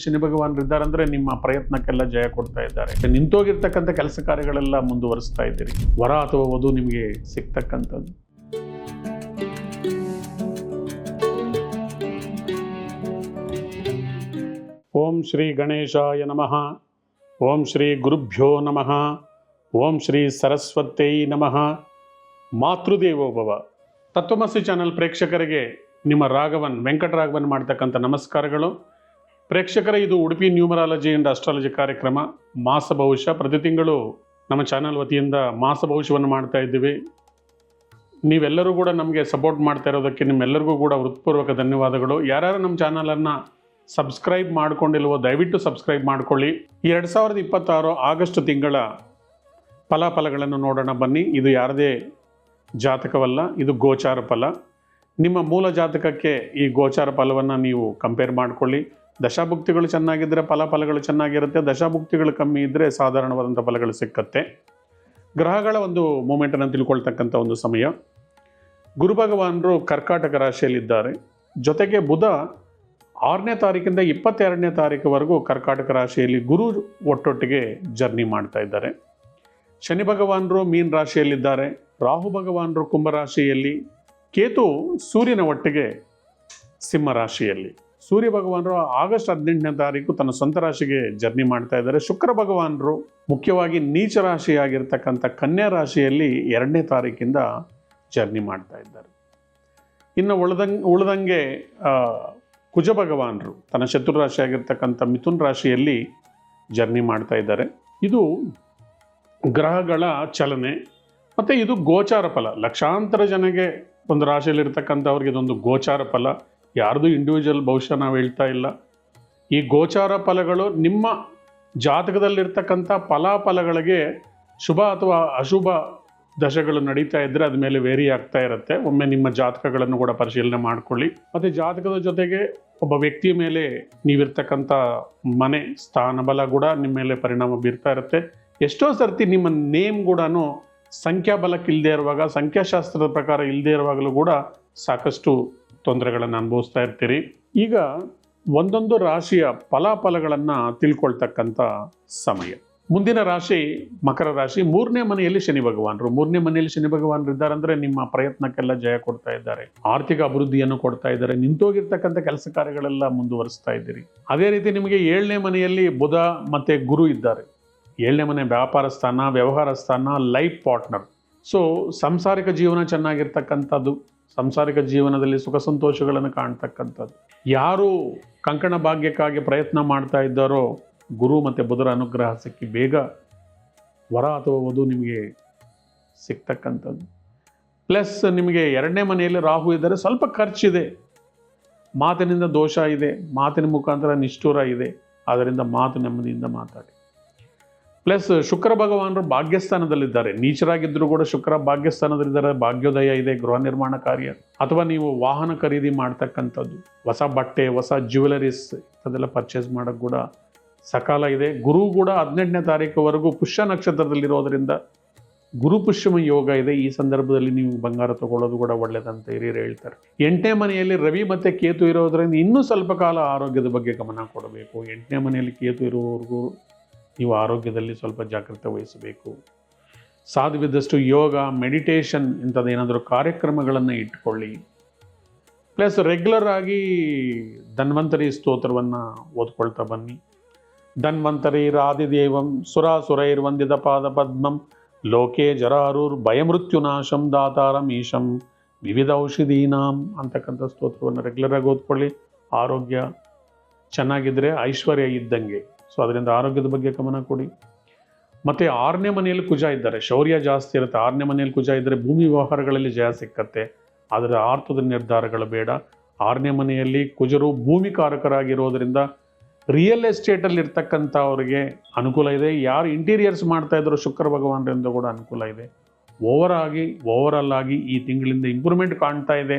ಶನಿ ಭಗವಾನರಿದ್ದಾರೆ ಅಂದ್ರೆ ನಿಮ್ಮ ಪ್ರಯತ್ನಕ್ಕೆಲ್ಲ ಜಯ ಕೊಡ್ತಾ ಇದ್ದಾರೆ. ನಿಂತೋಗಿರ್ತಕ್ಕಂಥ ಕೆಲಸ ಕಾರ್ಯಗಳೆಲ್ಲ ಮುಂದುವರಿಸ್ತಾ ಇದ್ದೀರಿ. ವರ ಅಥವಾ ವಧು ನಿಮಗೆ ಸಿಗ್ತಕ್ಕಂಥದ್ದು. ಓಂ ಶ್ರೀ ಗಣೇಶಾಯ ನಮಃ. ಓಂ ಶ್ರೀ ಗುರುಭ್ಯೋ ನಮಃ. ಓಂ ಶ್ರೀ ಸರಸ್ವತೈ ನಮಃ. ಮಾತೃದೇವೋಭವ. ತತ್ವಮಸಿ ಚಾನಲ್ ಪ್ರೇಕ್ಷಕರಿಗೆ ನಿಮ್ಮ ರಾಘವನ್ ವೆಂಕಟರಾಘವನ್ ಮಾಡ್ತಕ್ಕಂಥ ನಮಸ್ಕಾರಗಳು. ಪ್ರೇಕ್ಷಕರ ಇದು ಉಡುಪಿ ನ್ಯೂಮರಾಲಜಿ ಅಂಡ್ ಅಸ್ಟ್ರಾಲಜಿ ಕಾರ್ಯಕ್ರಮ ಮಾಸ ಭವಿಷ್ಯ. ಪ್ರತಿ ತಿಂಗಳು ನಮ್ಮ ಚಾನಲ್ ವತಿಯಿಂದ ಮಾಸ ಭವಿಷ್ಯವನ್ನು ಮಾಡ್ತಾ ಇದ್ದೀವಿ. ನೀವೆಲ್ಲರೂ ಕೂಡ ನಮಗೆ ಸಪೋರ್ಟ್ ಮಾಡ್ತಾ ಇರೋದಕ್ಕೆ ನಿಮ್ಮೆಲ್ಲರಿಗೂ ಕೂಡ ಹೃತ್ಪೂರ್ವಕ ಧನ್ಯವಾದಗಳು. ಯಾರ್ಯಾರು ನಮ್ಮ ಚಾನಲನ್ನು ಸಬ್ಸ್ಕ್ರೈಬ್ ಮಾಡ್ಕೊಂಡಿಲ್ವೋ ದಯವಿಟ್ಟು ಸಬ್ಸ್ಕ್ರೈಬ್ ಮಾಡ್ಕೊಳ್ಳಿ. 2026 ಆಗಸ್ಟ್ ತಿಂಗಳ ಫಲಾಫಲಗಳನ್ನು ನೋಡೋಣ ಬನ್ನಿ. ಇದು ಯಾರದೇ ಜಾತಕವಲ್ಲ, ಇದು ಗೋಚಾರ ಫಲ. ನಿಮ್ಮ ಮೂಲ ಜಾತಕಕ್ಕೆ ಈ ಗೋಚಾರ ಫಲವನ್ನು ನೀವು ಕಂಪೇರ್ ಮಾಡಿಕೊಳ್ಳಿ. ದಶಾಭುಕ್ತಿಗಳು ಚೆನ್ನಾಗಿದ್ದರೆ ಫಲಗಳು ಚೆನ್ನಾಗಿರುತ್ತೆ, ದಶಾಭುಕ್ತಿಗಳು ಕಮ್ಮಿ ಇದ್ದರೆ ಸಾಧಾರಣವಾದಂಥ ಫಲಗಳು ಸಿಕ್ಕತ್ತೆ. ಗ್ರಹಗಳ ಒಂದು ಮೂಮೆಂಟನ್ನು ತಿಳ್ಕೊಳ್ತಕ್ಕಂಥ ಒಂದು ಸಮಯ. ಗುರು ಭಗವಾನರು ಕರ್ಕಾಟಕ ರಾಶಿಯಲ್ಲಿದ್ದಾರೆ. ಜೊತೆಗೆ ಬುಧ 6ನೇ ತಾರೀಕಿಂದ 22ನೇ ತಾರೀಕುವರೆಗೂ ಕರ್ಕಾಟಕ ರಾಶಿಯಲ್ಲಿ ಗುರು ಒಟ್ಟೊಟ್ಟಿಗೆ ಜರ್ನಿ ಮಾಡ್ತಾ ಇದ್ದಾರೆ. ಶನಿ ಭಗವಾನರು ಮೀನ ರಾಶಿಯಲ್ಲಿದ್ದಾರೆ. ರಾಹು ಭಗವಾನರು ಕುಂಭ ರಾಶಿಯಲ್ಲಿ, ಕೇತು ಸೂರ್ಯನ ಒಟ್ಟಿಗೆ ಸಿಂಹ ರಾಶಿಯಲ್ಲಿ. ಸೂರ್ಯ ಭಗವಾನರು ಆಗಸ್ಟ್ 18ನೇ ತಾರೀಕು ತನ್ನ ಸ್ವಂತ ರಾಶಿಗೆ ಜರ್ನಿ ಮಾಡ್ತಾ ಇದ್ದಾರೆ. ಶುಕ್ರ ಭಗವಾನರು ಮುಖ್ಯವಾಗಿ ನೀಚ ರಾಶಿಯಾಗಿರ್ತಕ್ಕಂಥ ಕನ್ಯಾ ರಾಶಿಯಲ್ಲಿ 2ನೇ ತಾರೀಕಿಂದ ಜರ್ನಿ ಮಾಡ್ತಾ ಇದ್ದಾರೆ. ಇನ್ನು ಉಳಿದಂಗೆ ಕುಜ ಭಗವಾನರು ತನ್ನ ಶತ್ರು ರಾಶಿಯಾಗಿರ್ತಕ್ಕಂಥ ಮಿಥುನ್ ರಾಶಿಯಲ್ಲಿ ಜರ್ನಿ ಮಾಡ್ತಾ ಇದ್ದಾರೆ. ಇದು ಗ್ರಹಗಳ ಚಲನೆ ಮತ್ತು ಇದು ಗೋಚಾರ ಫಲ. ಲಕ್ಷಾಂತರ ಜನಗೆ ಒಂದು ರಾಶಿಯಲ್ಲಿರ್ತಕ್ಕಂಥವ್ರಿಗೆ ಇದೊಂದು ಗೋಚಾರ ಫಲ. ಯಾರ್ದು ಇಂಡಿವಿಜುವಲ್ ಭವಿಷ್ಯ ನಾವು ಹೇಳ್ತಾ ಇಲ್ಲ. ಈ ಗೋಚಾರ ಫಲಗಳು ನಿಮ್ಮ ಜಾತಕದಲ್ಲಿರ್ತಕ್ಕಂಥ ಫಲಾಫಲಗಳಿಗೆ ಶುಭ ಅಥವಾ ಅಶುಭ ದಶೆಗಳು ನಡೀತಾ ಇದ್ದರೆ ಅದ ಮೇಲೆ ವೇರಿ ಆಗ್ತಾ ಇರುತ್ತೆ. ಒಮ್ಮೆ ನಿಮ್ಮ ಜಾತಕಗಳನ್ನು ಕೂಡ ಪರಿಶೀಲನೆ ಮಾಡಿಕೊಳ್ಳಿ. ಮತ್ತು ಜಾತಕದ ಜೊತೆಗೆ ಒಬ್ಬ ವ್ಯಕ್ತಿಯ ಮೇಲೆ ನೀವಿರ್ತಕ್ಕಂಥ ಮನೆ ಸ್ಥಾನಬಲ ಕೂಡ ನಿಮ್ಮ ಮೇಲೆ ಪರಿಣಾಮ ಬೀರ್ತಾ ಇರುತ್ತೆ. ಎಷ್ಟೋ ಸರ್ತಿ ನಿಮ್ಮ ನೇಮ್ ಕೂಡ ಸಂಖ್ಯಾಬಲಕ್ಕೆ ಇಲ್ಲದೆ ಇರುವಾಗ, ಸಂಖ್ಯಾಶಾಸ್ತ್ರದ ಪ್ರಕಾರ ಇಲ್ಲದೆ ಇರುವಾಗಲೂ ಕೂಡ ಸಾಕಷ್ಟು ತೊಂದರೆಗಳನ್ನು ಅನುಭವಿಸ್ತಾ ಇರ್ತೀರಿ. ಈಗ ಒಂದೊಂದು ರಾಶಿಯ ಫಲಾಫಲಗಳನ್ನು ತಿಳ್ಕೊಳ್ತಕ್ಕಂಥ ಸಮಯ. ಮುಂದಿನ ರಾಶಿ ಮಕರ ರಾಶಿ. 3ನೇ ಮನೆಯಲ್ಲಿ ಶನಿ ಭಗವಾನರು. 3ನೇ ಮನೆಯಲ್ಲಿ ಶನಿ ಭಗವಾನರು ಇದ್ದಾರೆ ಅಂದರೆ ನಿಮ್ಮ ಪ್ರಯತ್ನಕ್ಕೆಲ್ಲ ಜಯ ಕೊಡ್ತಾ ಇದ್ದಾರೆ, ಆರ್ಥಿಕ ಅಭಿವೃದ್ಧಿಯನ್ನು ಕೊಡ್ತಾ ಇದ್ದಾರೆ, ನಿಂತೋಗಿರ್ತಕ್ಕಂಥ ಕೆಲಸ ಕಾರ್ಯಗಳೆಲ್ಲ ಮುಂದುವರಿಸ್ತಾ ಇದ್ದೀರಿ. ಅದೇ ರೀತಿ ನಿಮಗೆ 7ನೇ ಮನೆಯಲ್ಲಿ ಬುಧ ಮತ್ತು ಗುರು ಇದ್ದಾರೆ. 7ನೇ ಮನೆ ವ್ಯಾಪಾರ ಸ್ಥಾನ, ವ್ಯವಹಾರ ಸ್ಥಾನ, ಲೈಫ್ ಪಾರ್ಟ್ನರ್. ಸೊ ಸಂಸಾರಿಕ ಜೀವನ ಚೆನ್ನಾಗಿರ್ತಕ್ಕಂಥದ್ದು, ಸಂಸಾರಿಕ ಜೀವನದಲ್ಲಿ ಸುಖ ಸಂತೋಷಗಳನ್ನು ಕಾಣ್ತಕ್ಕಂಥದ್ದು. ಯಾರು ಕಂಕಣ ಭಾಗ್ಯಕ್ಕಾಗಿ ಪ್ರಯತ್ನ ಮಾಡ್ತಾ ಇದ್ದಾರೋ ಗುರು ಮತ್ತು ಬುಧರ ಅನುಗ್ರಹ ಸಿಕ್ಕಿ ಬೇಗ ವರ ಅಥವಾ ವಧು ನಿಮಗೆ ಸಿಗ್ತಕ್ಕಂಥದ್ದು. ಪ್ಲಸ್ ನಿಮಗೆ 2ನೇ ಮನೆಯಲ್ಲಿ ರಾಹು ಇದ್ದರೆ ಸ್ವಲ್ಪ ಖರ್ಚಿದೆ, ಮಾತಿನಿಂದ ದೋಷ ಇದೆ, ಮಾತಿನ ಮುಖಾಂತರ ನಿಷ್ಠೂರ ಇದೆ. ಆದ್ದರಿಂದ ಮಾತು ನೆಮ್ಮದಿಯಿಂದ ಮಾತಾಡಿ. ಪ್ಲಸ್ ಶುಕ್ರ ಭಗವಾನರು ಭಾಗ್ಯಸ್ಥಾನದಲ್ಲಿದ್ದಾರೆ. ನೀಚರಾಗಿದ್ದರೂ ಕೂಡ ಶುಕ್ರ ಭಾಗ್ಯಸ್ಥಾನದಲ್ಲಿದ್ದಾರೆ. ಭಾಗ್ಯೋದಯ ಇದೆ, ಗೃಹ ನಿರ್ಮಾಣ ಕಾರ್ಯ ಅಥವಾ ನೀವು ವಾಹನ ಖರೀದಿ ಮಾಡ್ತಕ್ಕಂಥದ್ದು, ಹೊಸ ಬಟ್ಟೆ, ಹೊಸ ಜ್ಯುವೆಲರೀಸ್ ಅದೆಲ್ಲ ಪರ್ಚೇಸ್ ಮಾಡೋಕ್ಕೆ ಕೂಡ ಸಕಾಲ ಇದೆ. ಗುರು ಕೂಡ 18ನೇ ತಾರೀಕುವರೆಗೂ ಪುಷ್ಯ ನಕ್ಷತ್ರದಲ್ಲಿರೋದರಿಂದ ಗುರು ಪುಷ್ಯಮ ಯೋಗ ಇದೆ. ಈ ಸಂದರ್ಭದಲ್ಲಿ ನೀವು ಬಂಗಾರ ತಗೊಳ್ಳೋದು ಕೂಡ ಒಳ್ಳೆಯದಂತ ಹಿರಿಯರು ಹೇಳ್ತಾರೆ. 8ನೇ ಮನೆಯಲ್ಲಿ ರವಿ ಮತ್ತು ಕೇತು ಇರೋದರಿಂದ ಇನ್ನೂ ಸ್ವಲ್ಪ ಕಾಲ ಆರೋಗ್ಯದ ಬಗ್ಗೆ ಗಮನ ಕೊಡಬೇಕು. 8ನೇ ಮನೆಯಲ್ಲಿ ಕೇತು ಇರುವವರೆಗೂ ನೀವು ಆರೋಗ್ಯದಲ್ಲಿ ಸ್ವಲ್ಪ ಜಾಗ್ರತೆ ವಹಿಸಬೇಕು. ಸಾಧ್ಯವಿದ್ದಷ್ಟು ಯೋಗ, ಮೆಡಿಟೇಷನ್ ಇಂಥದ್ದೇನಾದರೂ ಕಾರ್ಯಕ್ರಮಗಳನ್ನು ಇಟ್ಕೊಳ್ಳಿ. ಪ್ಲಸ್ ರೆಗ್ಯುಲರ್ ಆಗಿ ಧನ್ವಂತರಿ ಸ್ತೋತ್ರವನ್ನು ಓದ್ಕೊಳ್ತಾ ಬನ್ನಿ. ಧನ್ವಂತರಿ ರಾದಿದೇವಂ ಸುರಾಸುರೈರ್ವಂದಿತ ಪಾದ ಪದ್ಮಂ ಲೋಕೆ ಜರಾರುರ್ ಭಯಮೃತ್ಯುನಾಶಂ ದಾತಾರಂ ಈಶಂ ವಿವಿಧ ಔಷಧೀನಾಂ ಅಂತಕ್ಕಂಥ ಸ್ತೋತ್ರವನ್ನು ರೆಗ್ಯುಲರ್ ಆಗಿ ಓದ್ಕೊಳ್ಳಿ. ಆರೋಗ್ಯ ಚೆನ್ನಾಗಿದ್ದರೆ ಐಶ್ವರ್ಯ ಇದ್ದಂಗೆ. ಸೊ ಅದರಿಂದ ಆರೋಗ್ಯದ ಬಗ್ಗೆ ಗಮನ ಕೊಡಿ. ಮತ್ತು 6ನೇ ಮನೆಯಲ್ಲಿ ಕುಜ ಇದ್ದಾರೆ, ಶೌರ್ಯ ಜಾಸ್ತಿ ಇರುತ್ತೆ. 6ನೇ ಮನೆಯಲ್ಲಿ ಕುಜ ಇದ್ದರೆ ಭೂಮಿ ವ್ಯವಹಾರಗಳಲ್ಲಿ ಜಯ ಸಿಕ್ಕತ್ತೆ, ಆದರೆ ಆರ್ಥದ ನಿರ್ಧಾರಗಳು ಬೇಡ. 6ನೇ ಮನೆಯಲ್ಲಿ ಕುಜರು ಭೂಮಿಕಾರಕರಾಗಿರೋದ್ರಿಂದ ರಿಯಲ್ ಎಸ್ಟೇಟಲ್ಲಿ ಇರ್ತಕ್ಕಂಥವ್ರಿಗೆ ಅನುಕೂಲ ಇದೆ. ಯಾರು ಇಂಟೀರಿಯರ್ಸ್ ಮಾಡ್ತಾ ಇದ್ರು ಶುಕ್ರ ಭಗವಾನರಿಂದ ಕೂಡ ಅನುಕೂಲ ಇದೆ. ಓವರಾಲ್ ಆಗಿ ಈ ತಿಂಗಳಿಂದ ಇಂಪ್ರೂವ್ಮೆಂಟ್ ಕಾಣ್ತಾ ಇದೆ.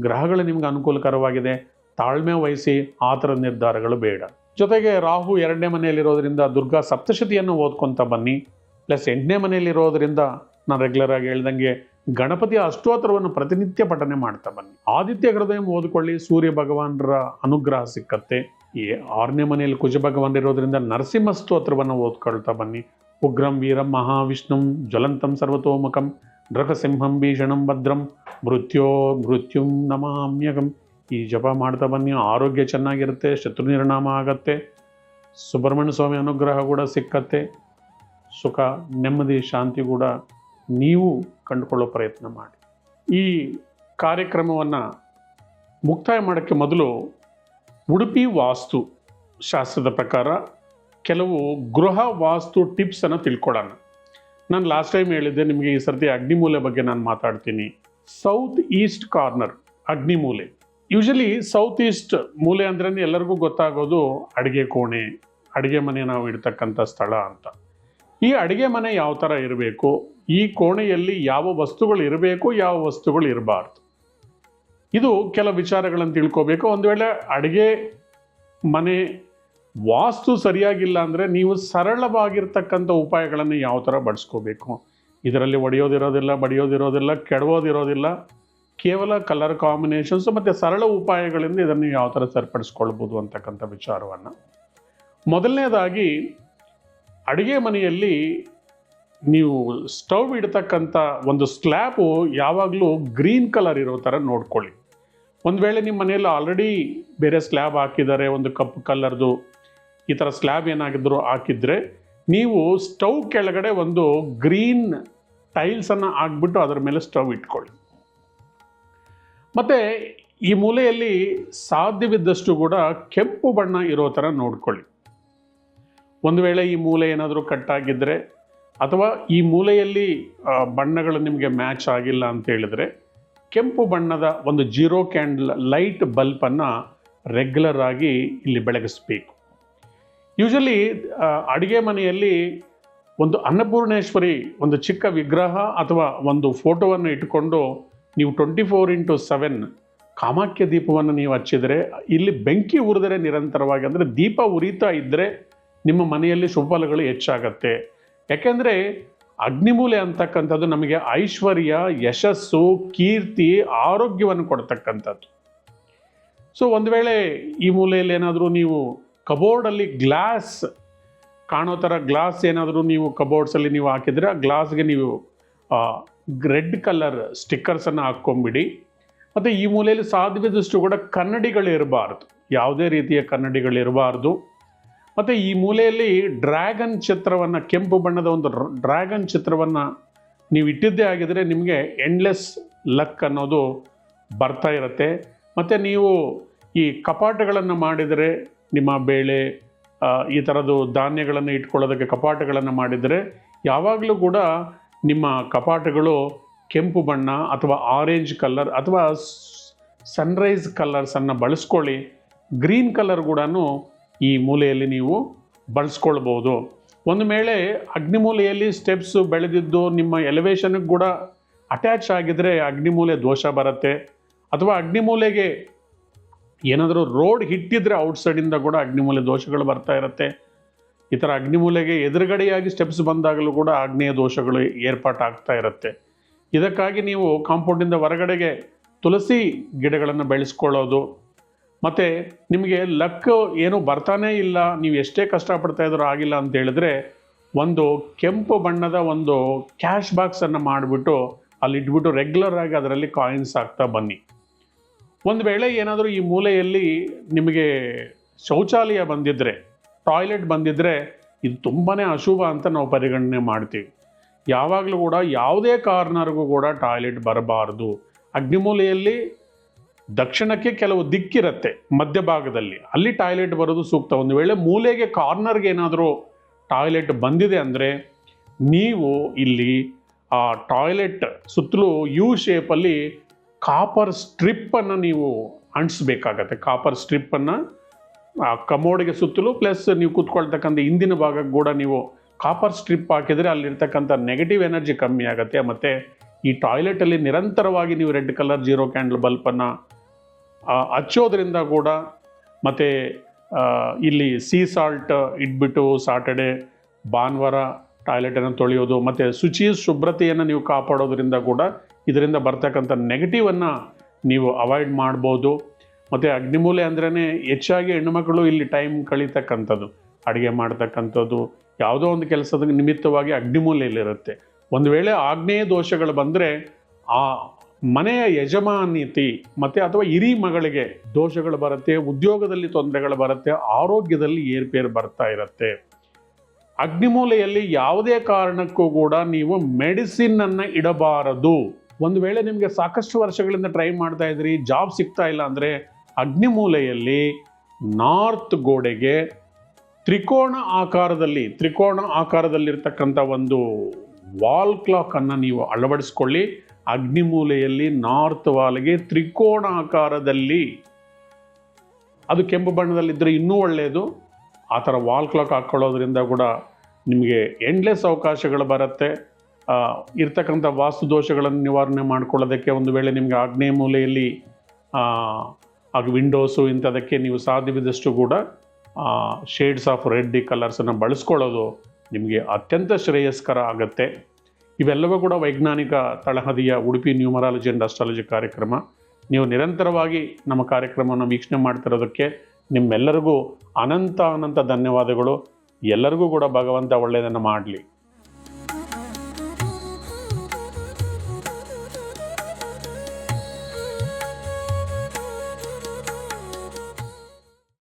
ಗ್ರಹಗಳು ನಿಮ್ಗೆ ಅನುಕೂಲಕರವಾಗಿದೆ. ತಾಳ್ಮೆ ವಹಿಸಿ, ಆ ಥರದ ನಿರ್ಧಾರಗಳು ಬೇಡ. ಜೊತೆಗೆ ರಾಹು 2ನೇ ಮನೆಯಲ್ಲಿರೋದ್ರಿಂದ ದುರ್ಗಾ ಸಪ್ತಶತಿಯನ್ನು ಓದ್ಕೊತ ಬನ್ನಿ. ಪ್ಲಸ್ 8ನೇ ಮನೆಯಲ್ಲಿರೋದ್ರಿಂದ ನಾನು ರೆಗ್ಯುಲರ್ ಆಗಿ ಹೇಳ್ದಂಗೆ ಗಣಪತಿಯ ಅಷ್ಟೋತ್ತರವನ್ನು ಪ್ರತಿನಿತ್ಯ ಪಠನೆ ಮಾಡ್ತಾ ಬನ್ನಿ. ಆದಿತ್ಯ ಹೃದಯ ಓದಿಕೊಳ್ಳಿ, ಸೂರ್ಯ ಭಗವಾನರ ಅನುಗ್ರಹ ಸಿಕ್ಕತ್ತೆ. ಈ 6ನೇ ಮನೆಯಲ್ಲಿ ಕುಜ ಭಗವಾನ್ ಇರೋದ್ರಿಂದ ನರಸಿಂಹ ಸ್ತೋತ್ರವನ್ನು ಓದ್ಕೊಳ್ತಾ ಬನ್ನಿ. ಉಗ್ರಂ ವೀರಂ ಮಹಾವಿಷ್ಣುಂ ಜ್ವಲಂತಂ ಸರ್ವತೋಮುಖಂ ನೃಕಸಿಂಹಂ ಭೀಷಣಂ ಭದ್ರಂ ಮೃತ್ಯುಂ ನಮಾಮ್ಯಗಂ. ಈ ಜಪ ಮಾಡ್ತಾ ಬನ್ನಿ. ಆರೋಗ್ಯ ಚೆನ್ನಾಗಿರುತ್ತೆ, ಶತ್ರು ನಿರ್ನಾಮ ಆಗತ್ತೆ, ಸುಬ್ರಹ್ಮಣ್ಯ ಸ್ವಾಮಿ ಅನುಗ್ರಹ ಕೂಡ ಸಿಕ್ಕತ್ತೆ, ಸುಖ ನೆಮ್ಮದಿ ಶಾಂತಿ ಕೂಡ ನೀವು ಕಂಡುಕೊಳ್ಳೋ ಪ್ರಯತ್ನ ಮಾಡಿ. ಈ ಕಾರ್ಯಕ್ರಮವನ್ನು ಮುಕ್ತಾಯ ಮಾಡೋಕ್ಕೆ ಮೊದಲು ಉಡುಪಿ ವಾಸ್ತು ಶಾಸ್ತ್ರದ ಪ್ರಕಾರ ಕೆಲವು ಗೃಹ ವಾಸ್ತು ಟಿಪ್ಸನ್ನು ತಿಳ್ಕೊಳ್ಳೋಣ. ನಾನು ಲಾಸ್ಟ್ ಟೈಮ್ ಹೇಳಿದ್ದೆ ನಿಮಗೆ, ಈ ಸರ್ತಿ ಅಗ್ನಿಮೂಲೆ ಬಗ್ಗೆ ನಾನು ಮಾತಾಡ್ತೀನಿ. ಸೌತ್ ಈಸ್ಟ್ ಕಾರ್ನರ್ ಅಗ್ನಿಮೂಲೆ. ಯೂಶಲಿ ಸೌತ್ ಈಸ್ಟ್ ಮೂಲೆ ಅಂದ್ರೆ ಎಲ್ಲರಿಗೂ ಗೊತ್ತಾಗೋದು ಅಡುಗೆ ಕೋಣೆ, ಅಡುಗೆ ಮನೆ ನಾವು ಇಡ್ತಕ್ಕಂಥ ಸ್ಥಳ ಅಂತ. ಈ ಅಡುಗೆ ಮನೆ ಯಾವ ಥರ ಇರಬೇಕು, ಈ ಕೋಣೆಯಲ್ಲಿ ಯಾವ ವಸ್ತುಗಳು ಇರಬೇಕು, ಯಾವ ವಸ್ತುಗಳು ಇರಬಾರ್ದು, ಇದು ಕೆಲ ವಿಚಾರಗಳನ್ನು ತಿಳ್ಕೋಬೇಕು. ಒಂದು ವೇಳೆ ಅಡುಗೆ ಮನೆ ವಾಸ್ತು ಸರಿಯಾಗಿಲ್ಲ ಅಂದರೆ ನೀವು ಸರಳವಾಗಿರ್ತಕ್ಕಂಥ ಉಪಾಯಗಳನ್ನು ಯಾವ ಥರ ಬಳಸ್ಕೋಬೇಕು. ಇದರಲ್ಲಿ ಒಡೆಯೋದಿರೋದಿಲ್ಲ, ಬಡಿಯೋದಿರೋದಿಲ್ಲ, ಕೆಡವೋದಿರೋದಿಲ್ಲ, ಕೇವಲ ಕಲರ್ ಕಾಂಬಿನೇಷನ್ಸ್ ಮತ್ತು ಸರಳ ಉಪಾಯಗಳಿಂದ ಇದನ್ನು ಯಾವ ಥರ ಸರಿಪಡಿಸ್ಕೊಳ್ಬೋದು ಅಂತಕ್ಕಂಥ ವಿಚಾರವನ್ನು. ಮೊದಲನೇದಾಗಿ, ಅಡುಗೆ ಮನೆಯಲ್ಲಿ ನೀವು ಸ್ಟವ್ ಇಡ್ತಕ್ಕಂಥ ಒಂದು ಸ್ಲ್ಯಾಬು ಯಾವಾಗಲೂ ಗ್ರೀನ್ ಕಲರ್ ಇರೋ ಥರ ನೋಡ್ಕೊಳ್ಳಿ. ಒಂದು ವೇಳೆ ನಿಮ್ಮ ಮನೆಯಲ್ಲಿ ಆಲ್ರೆಡಿ ಬೇರೆ ಸ್ಲ್ಯಾಬ್ ಹಾಕಿದ್ದಾರೆ, ಒಂದು ಕಪ್ಪು ಕಲರ್ದು ಈ ಥರ ಸ್ಲ್ಯಾಬ್ ಏನಾಗಿದ್ರು ಹಾಕಿದರೆ, ನೀವು ಸ್ಟವ್ ಕೆಳಗಡೆ ಒಂದು ಗ್ರೀನ್ ಟೈಲ್ಸನ್ನು ಹಾಕ್ಬಿಟ್ಟು ಅದರ ಮೇಲೆ ಸ್ಟವ್ ಇಟ್ಕೊಳ್ಳಿ. ಮತ್ತು ಈ ಮೂಲೆಯಲ್ಲಿ ಸಾಧ್ಯವಿದ್ದಷ್ಟು ಕೂಡ ಕೆಂಪು ಬಣ್ಣ ಇರೋ ಥರ ನೋಡ್ಕೊಳ್ಳಿ. ಒಂದು ವೇಳೆ ಈ ಮೂಲೆ ಏನಾದರೂ ಕಟ್ಟಾಗಿದ್ದರೆ ಅಥವಾ ಈ ಮೂಲೆಯಲ್ಲಿ ಬಣ್ಣಗಳು ನಿಮಗೆ ಮ್ಯಾಚ್ ಆಗಿಲ್ಲ ಅಂತ ಹೇಳಿದರೆ, ಕೆಂಪು ಬಣ್ಣದ ಒಂದು 0 ಕ್ಯಾಂಡಲ್ ಲೈಟ್ ಬಲ್ಬನ್ನು ರೆಗ್ಯುಲರ್ ಆಗಿ ಇಲ್ಲಿ ಬೆಳಗಿಸ್ಬೇಕು. ಯೂಶಲಿ ಅಡುಗೆ ಮನೆಯಲ್ಲಿ ಒಂದು ಅನ್ನಪೂರ್ಣೇಶ್ವರಿ ಒಂದು ಚಿಕ್ಕ ವಿಗ್ರಹ ಅಥವಾ ಒಂದು ಫೋಟೋವನ್ನು ಇಟ್ಕೊಂಡು ನೀವು 24x7 ಕಾಮಾಖ್ಯ ದೀಪವನ್ನು ನೀವು ಹಚ್ಚಿದರೆ, ಇಲ್ಲಿ ಬೆಂಕಿ ಉರಿದರೆ ನಿರಂತರವಾಗಿ, ಅಂದರೆ ದೀಪ ಉರಿತಾ ಇದ್ದರೆ ನಿಮ್ಮ ಮನೆಯಲ್ಲಿ ಶುಭಫಲಗಳು ಹೆಚ್ಚಾಗತ್ತೆ. ಯಾಕೆಂದರೆ ಅಗ್ನಿಮೂಲೆ ಅಂತಕ್ಕಂಥದ್ದು ನಮಗೆ ಐಶ್ವರ್ಯ, ಯಶಸ್ಸು, ಕೀರ್ತಿ, ಆರೋಗ್ಯವನ್ನು ಕೊಡ್ತಕ್ಕಂಥದ್ದು. ಸೊ ಒಂದು ವೇಳೆ ಈ ಮೂಲೆಯಲ್ಲಿ ಏನಾದರೂ ನೀವು ಕಬೋರ್ಡಲ್ಲಿ ಗ್ಲಾಸ್ ಕಾಣೋ ಥರ ಗ್ಲಾಸ್ ಏನಾದರೂ ನೀವು ಕಬೋರ್ಡ್ಸಲ್ಲಿ ನೀವು ಹಾಕಿದರೆ, ಆ ಗ್ಲಾಸ್ಗೆ ನೀವು ರೆಡ್ ಕಲರ್ ಸ್ಟಿಕ್ಕರ್ಸನ್ನು ಹಾಕ್ಕೊಂಬಿಡಿ. ಮತ್ತು ಈ ಮೂಲೆಯಲ್ಲಿ ಸಾಧ್ಯವಿದ್ದಷ್ಟು ಕೂಡ ಕನ್ನಡಿಗಳಿರಬಾರ್ದು, ಯಾವುದೇ ರೀತಿಯ ಕನ್ನಡಿಗಳಿರಬಾರ್ದು. ಮತ್ತು ಈ ಮೂಲೆಯಲ್ಲಿ ಡ್ರ್ಯಾಗನ್ ಚಿತ್ರವನ್ನು, ಕೆಂಪು ಬಣ್ಣದ ಒಂದು ಡ್ರ್ಯಾಗನ್ ಚಿತ್ರವನ್ನು ನೀವು ಇಟ್ಟಿದ್ದೇ ಆಗಿದರೆ ನಿಮಗೆ ಎಂಡ್ಲೆಸ್ ಲಕ್ ಅನ್ನೋದು ಬರ್ತಾ ಇರುತ್ತೆ. ಮತ್ತು ನೀವು ಈ ಕಪಾಟಗಳನ್ನು ಮಾಡಿದರೆ, ನಿಮ್ಮ ಬೇಳೆ ಈ ಥರದ್ದು ಧಾನ್ಯಗಳನ್ನು ಇಟ್ಕೊಳ್ಳೋದಕ್ಕೆ ಕಪಾಟಗಳನ್ನು ಮಾಡಿದರೆ, ಯಾವಾಗಲೂ ಕೂಡ ನಿಮ್ಮ ಕಪಾಟಗಳು ಕೆಂಪು ಬಣ್ಣ ಅಥವಾ ಆರೆಂಜ್ ಕಲರ್ ಅಥವಾ ಸನ್ರೈಸ್ ಕಲರ್ಸನ್ನು ಬಳಸ್ಕೊಳ್ಳಿ. ಗ್ರೀನ್ ಕಲರ್ ಕೂಡ ಈ ಮೂಲೆಯಲ್ಲಿ ನೀವು ಬಳಸ್ಕೊಳ್ಬೋದು. ಒಂದು ವೇಳೆ ಅಗ್ನಿಮೂಲೆಯಲ್ಲಿ ಸ್ಟೆಪ್ಸು ಬೆಳೆದಿದ್ದು ನಿಮ್ಮ ಎಲಿವೇಶನ್ಗೆ ಕೂಡ ಅಟ್ಯಾಚ್ ಆಗಿದ್ರೆ ಅಗ್ನಿಮೂಲೆ ದೋಷ ಬರುತ್ತೆ. ಅಥವಾ ಅಗ್ನಿಮೂಲೆಗೆ ಏನಾದರೂ ರೋಡ್ ಹಿಟ್ಟಿದ್ರೆ ಔಟ್ಸೈಡಿಂದ ಕೂಡ ಅಗ್ನಿಮೂಲೆ ದೋಷಗಳು ಬರ್ತಾ ಇರುತ್ತೆ. ಈ ಥರ ಅಗ್ನಿಮೂಲೆಗೆ ಎದುರುಗಡೆಯಾಗಿ ಸ್ಟೆಪ್ಸ್ ಬಂದಾಗಲೂ ಕೂಡ ಆಗ್ನೇಯ ದೋಷಗಳು ಏರ್ಪಾಟಾಗ್ತಾ ಇರುತ್ತೆ. ಇದಕ್ಕಾಗಿ ನೀವು ಕಾಂಪೌಂಡಿಂದ ಹೊರಗಡೆಗೆ ತುಳಸಿ ಗಿಡಗಳನ್ನು ಬೆಳೆಸ್ಕೊಳ್ಳೋದು. ಮತ್ತು ನಿಮಗೆ ಲಕ್ ಏನು ಬರ್ತಾನೇ ಇಲ್ಲ, ನೀವು ಎಷ್ಟೇ ಕಷ್ಟಪಡ್ತಾ ಇದ್ರೂ ಆಗಿಲ್ಲ ಅಂತ ಹೇಳಿದ್ರೆ, ಒಂದು ಕೆಂಪು ಬಣ್ಣದ ಒಂದು ಕ್ಯಾಶ್ ಬಾಕ್ಸನ್ನು ಮಾಡಿಬಿಟ್ಟು ಅಲ್ಲಿ ಇಟ್ಬಿಟ್ಟು ರೆಗ್ಯುಲರ್ ಆಗಿ ಅದರಲ್ಲಿ ಕಾಯಿನ್ಸ್ ಹಾಕ್ತಾ ಬನ್ನಿ. ಒಂದು ವೇಳೆ ಏನಾದರೂ ಈ ಮೂಲೆಯಲ್ಲಿ ನಿಮಗೆ ಶೌಚಾಲಯ ಬಂದಿದ್ದರೆ, ಟಾಯ್ಲೆಟ್ ಬಂದಿದ್ದರೆ, ಇದು ತುಂಬಾ ಅಶುಭ ಅಂತ ನಾವು ಪರಿಗಣನೆ ಮಾಡ್ತೀವಿ. ಯಾವಾಗಲೂ ಕೂಡ ಯಾವುದೇ ಕಾರ್ನರ್ಗೂ ಕೂಡ ಟಾಯ್ಲೆಟ್ ಬರಬಾರ್ದು. ಅಗ್ನಿಮೂಲೆಯಲ್ಲಿ ದಕ್ಷಿಣಕ್ಕೆ ಕೆಲವು ದಿಕ್ಕಿರುತ್ತೆ, ಮಧ್ಯಭಾಗದಲ್ಲಿ ಅಲ್ಲಿ ಟಾಯ್ಲೆಟ್ ಬರೋದು ಸೂಕ್ತ. ಒಂದು ವೇಳೆ ಮೂಲೆಗೆ ಕಾರ್ನರ್ಗೆ ಏನಾದರೂ ಟಾಯ್ಲೆಟ್ ಬಂದಿದೆ ಅಂದರೆ, ನೀವು ಇಲ್ಲಿ ಆ ಟಾಯ್ಲೆಟ್ ಸುತ್ತಲೂ ಯು ಶೇಪಲ್ಲಿ ಕಾಪರ್ ಸ್ಟ್ರಿಪ್ಪನ್ನು ನೀವು ಅಂಟಿಸ್ಬೇಕಾಗತ್ತೆ. ಕಾಪರ್ ಸ್ಟ್ರಿಪ್ಪನ್ನು ಆ ಕಮೋಡಿಗೆ ಸುತ್ತಲೂ, ಪ್ಲಸ್ ನೀವು ಕೂತ್ಕೊಳ್ತಕ್ಕಂಥ ಹಿಂದಿನ ಭಾಗಕ್ಕೆ ಕೂಡ ನೀವು ಕಾಪರ್ ಸ್ಟ್ರಿಪ್ ಹಾಕಿದರೆ ಅಲ್ಲಿರ್ತಕ್ಕಂಥ ನೆಗೆಟಿವ್ ಎನರ್ಜಿ ಕಮ್ಮಿ ಆಗುತ್ತೆ. ಮತ್ತು ಈ ಟಾಯ್ಲೆಟಲ್ಲಿ ನಿರಂತರವಾಗಿ ನೀವು ರೆಡ್ ಕಲರ್ 0 ಕ್ಯಾಂಡಲ್ ಬಲ್ಬನ್ನು ಹಚ್ಚೋದ್ರಿಂದ ಕೂಡ, ಮತ್ತು ಇಲ್ಲಿ ಸೀ ಸಾಲ್ಟ್ ಇಟ್ಬಿಟ್ಟು ಸಾಟರ್ಡೆ ಭಾನುವಾರ ಟಾಯ್ಲೆಟನ್ನು ತೊಳೆಯೋದು ಮತ್ತು ಶುಭ್ರತೆಯನ್ನು ನೀವು ಕಾಪಾಡೋದ್ರಿಂದ ಕೂಡ ಇದರಿಂದ ಬರ್ತಕ್ಕಂಥ ನೆಗೆಟಿವನ್ನು ನೀವು ಅವಾಯ್ಡ್ ಮಾಡ್ಬೋದು. ಮತ್ತು ಅಗ್ನಿಮೂಲೆ ಅಂದ್ರೇ ಹೆಚ್ಚಾಗಿ ಹೆಣ್ಣುಮಕ್ಕಳು ಇಲ್ಲಿ ಟೈಮ್ ಕಳೀತಕ್ಕಂಥದ್ದು, ಅಡುಗೆ ಮಾಡ್ತಕ್ಕಂಥದ್ದು, ಯಾವುದೋ ಒಂದು ಕೆಲಸದ ನಿಮಿತ್ತವಾಗಿ ಅಗ್ನಿಮೂಲೆಯಲ್ಲಿರುತ್ತೆ. ಒಂದು ವೇಳೆ ಆಗ್ನೇಯ ದೋಷಗಳು ಬಂದರೆ ಆ ಮನೆಯ ಯಜಮಾನಿತಿ ಮತ್ತು ಅಥವಾ ಹಿರಿ ಮಗಳಿಗೆ ದೋಷಗಳು ಬರುತ್ತೆ, ಉದ್ಯೋಗದಲ್ಲಿ ತೊಂದರೆಗಳು ಬರುತ್ತೆ, ಆರೋಗ್ಯದಲ್ಲಿ ಏರ್ಪೇರು ಬರ್ತಾ ಇರುತ್ತೆ. ಅಗ್ನಿಮೂಲೆಯಲ್ಲಿ ಯಾವುದೇ ಕಾರಣಕ್ಕೂ ಕೂಡ ನೀವು ಮೆಡಿಸಿನನ್ನು ಇಡಬಾರದು. ಒಂದು ವೇಳೆ ನಿಮಗೆ ಸಾಕಷ್ಟು ವರ್ಷಗಳಿಂದ ಟ್ರೈ ಮಾಡ್ತಾ ಇದ್ರಿ, ಜಾಬ್ ಸಿಗ್ತಾ ಇಲ್ಲ ಅಂದರೆ ಅಗ್ನಿಮೂಲೆಯಲ್ಲಿ ನಾರ್ತ್ ಗೋಡೆಗೆ ತ್ರಿಕೋಣ ಆಕಾರದಲ್ಲಿರ್ತಕ್ಕಂಥ ಒಂದು ವಾಲ್ ಕ್ಲಾಕನ್ನು ನೀವು ಅಳವಡಿಸ್ಕೊಳ್ಳಿ. ಅಗ್ನಿಮೂಲೆಯಲ್ಲಿ ನಾರ್ತ್ ವಾಲ್ಗೆ ತ್ರಿಕೋಣ ಆಕಾರದಲ್ಲಿ, ಅದು ಕೆಂಪು ಬಣ್ಣದಲ್ಲಿದ್ದರೆ ಇನ್ನೂ ಒಳ್ಳೆಯದು. ಆ ಥರ ವಾಲ್ ಕ್ಲಾಕ್ ಹಾಕ್ಕೊಳ್ಳೋದ್ರಿಂದ ಕೂಡ ನಿಮಗೆ ಎಂಡ್ಲೆಸ್ ಅವಕಾಶಗಳು ಬರುತ್ತೆ. ಇರ್ತಕ್ಕಂಥ ವಾಸ್ತು ದೋಷಗಳನ್ನು ನಿವಾರಣೆ ಮಾಡ್ಕೊಳ್ಳೋದಕ್ಕೆ ಒಂದು ವೇಳೆ ನಿಮಗೆ ಆಗ್ನೇಯ ಮೂಲೆಯಲ್ಲಿ ವಿಂಡೋಸು ಇಂಥದಕ್ಕೆ ನೀವು ಸಾಧ್ಯವಿದಷ್ಟು ಕೂಡ ಶೇಡ್ಸ್ ಆಫ್ ರೆಡ್ ಕಲರ್ಸನ್ನು ಬಳಸ್ಕೊಳ್ಳೋದು ನಿಮಗೆ ಅತ್ಯಂತ ಶ್ರೇಯಸ್ಕರ ಆಗುತ್ತೆ. ಇವೆಲ್ಲವೂ ಕೂಡ ವೈಜ್ಞಾನಿಕ ತಳಹದಿಯ ಉಡುಪಿ ನ್ಯೂಮರಾಲಜಿ ಆ್ಯಂಡ್ ಅಸ್ಟ್ರಾಲಜಿ ಕಾರ್ಯಕ್ರಮ. ನೀವು ನಿರಂತರವಾಗಿ ನಮ್ಮ ಕಾರ್ಯಕ್ರಮವನ್ನು ವೀಕ್ಷಣೆ ಮಾಡ್ತಿರೋದಕ್ಕೆ ನಿಮ್ಮೆಲ್ಲರಿಗೂ ಅನಂತ ಧನ್ಯವಾದಗಳು. ಎಲ್ಲರಿಗೂ ಕೂಡ ಭಗವಂತ ಒಳ್ಳೆಯದನ್ನು ಮಾಡಲಿ.